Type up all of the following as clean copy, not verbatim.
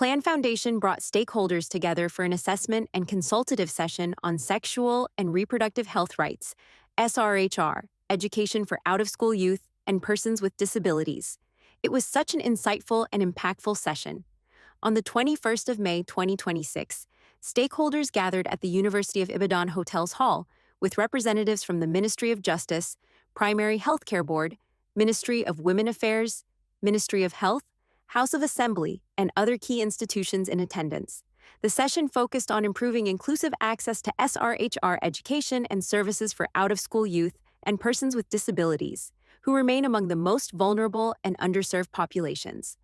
Plan Foundation brought stakeholders together for an assessment and consultative session on sexual and reproductive health rights, SRHR, education for out-of-school youth and persons with disabilities. It was such an insightful and impactful session. On the 21st of May 2026, stakeholders gathered at the University of Ibadan Hotels Hall with representatives from the Ministry of Justice, Primary Healthcare Board, Ministry of Women Affairs, Ministry of Health, House of Assembly, and other key institutions in attendance. The session focused on improving inclusive access to SRHR education and services for out-of-school youth and persons with disabilities, who remain among the most vulnerable and underserved populations.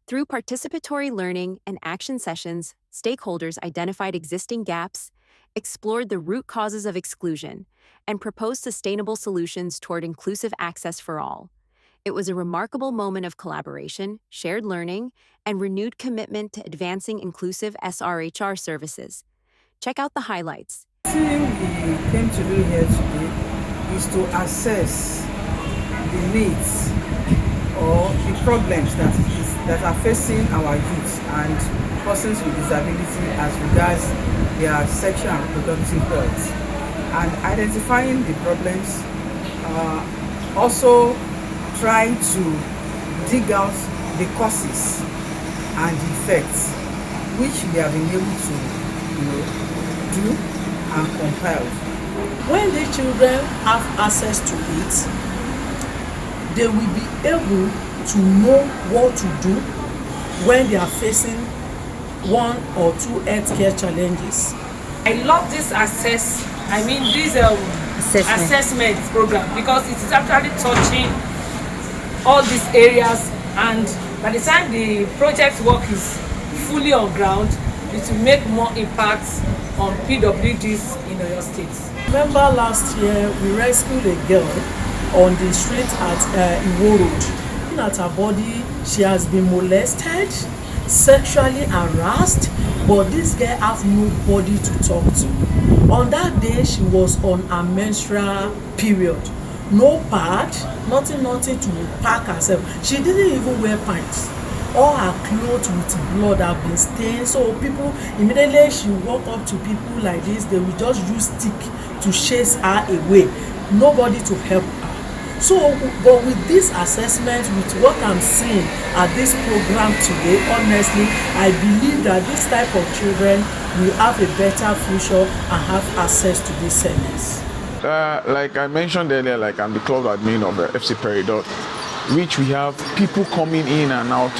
Through participatory learning and action sessions, stakeholders identified existing gaps, explored the root causes of exclusion, and proposed sustainable solutions toward inclusive access for all. It was a remarkable moment of collaboration, shared learning, and renewed commitment to advancing inclusive SRHR services. Check out the highlights. The thing we came to do here today is to assess the needs or the problems that are facing our youth and persons with disability as regards their sexual and reproductive health, and identifying the problems, also trying to dig out the causes and the effects which we have been able to do and compile. When the children have access to it, they will be able to know what to do when they are facing one or two healthcare challenges. I love this assessment program because it is actually touching all these areas, and by the time the project work is fully on ground, it will make more impact on PWDs in Oyo State. Remember last year we rescued a girl on the street at Iwo Road. Looking at her body, she has been molested, sexually harassed, but this girl has nobody to talk to. On that day, she was on a menstrual period. No pad, nothing to pack herself. She didn't even wear pants. All her clothes with blood have been stained. So people, immediately she walk up to people like this, they will just use stick to chase her away. Nobody to help her. So, but with this assessment, with what I'm seeing at this program today, honestly, I believe that this type of children will have a better future and have access to this service. Like I mentioned earlier, like I'm the club admin of FC Peridot, which we have people coming in and out,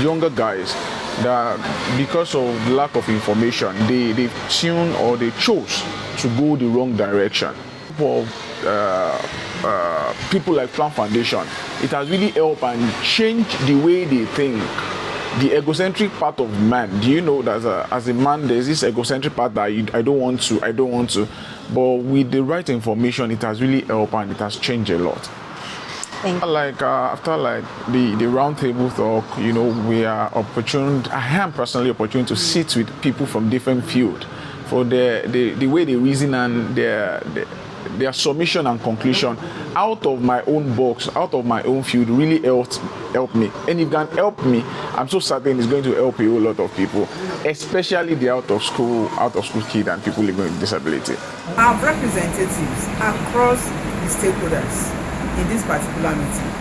younger guys that because of lack of information, they tune or they chose to go the wrong direction. For people like Plan Foundation, it has really helped and changed the way they think. The egocentric part of man, do you know that as a man there's this egocentric part that I don't want to, but with the right information it has really helped and it has changed a lot. Like after like the round table talk, we are opportune. I am personally opportune to sit with people from different fields for the way they reason and their submission and conclusion out of my own box, out of my own field, really helped me. And if it can help me, I'm so certain it's going to help a whole lot of people, especially the out of school kids and people living with disability. Our representatives across the stakeholders in this particular meeting,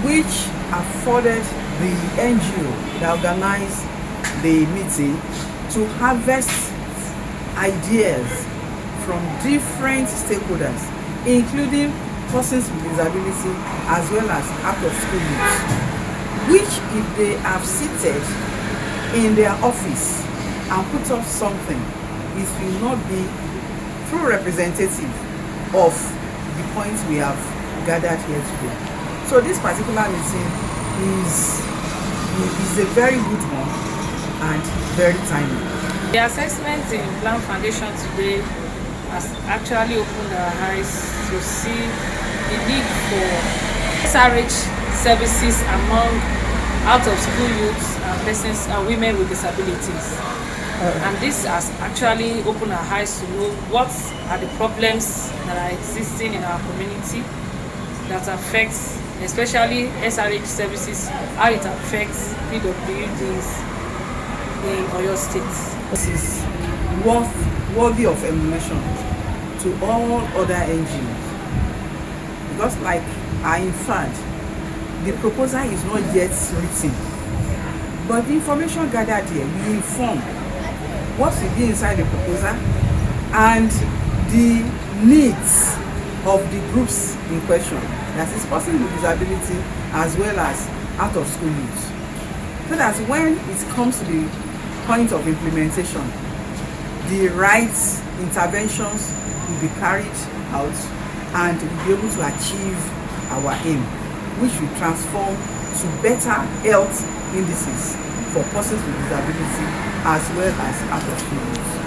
which afforded the NGO that organized the meeting to harvest ideas from different stakeholders, including persons with disability as well as out-of-school youth, which if they have seated in their office and put up something, it will not be through representative of the points we have gathered here today. So this particular meeting is a very good one and very timely. The assessment in Plan Foundation today has actually opened our eyes to see the need for SRH services among out-of-school youths and persons and women with disabilities. And this has actually opened our eyes to know what are the problems that are existing in our community that affects especially SRH services, how it affects PWDs in Oyo State. This is worthy of emulation to all other NGOs, because like I inferred, the proposal is not yet written, but the information gathered here will inform what will be inside the proposal and the needs of the groups in question, that is person with disability as well as out of school youth, so that when it comes to the point of implementation, the right interventions will be carried out and we'll be able to achieve our aim, which will transform to better health indices for persons with disability as well as out of school youth.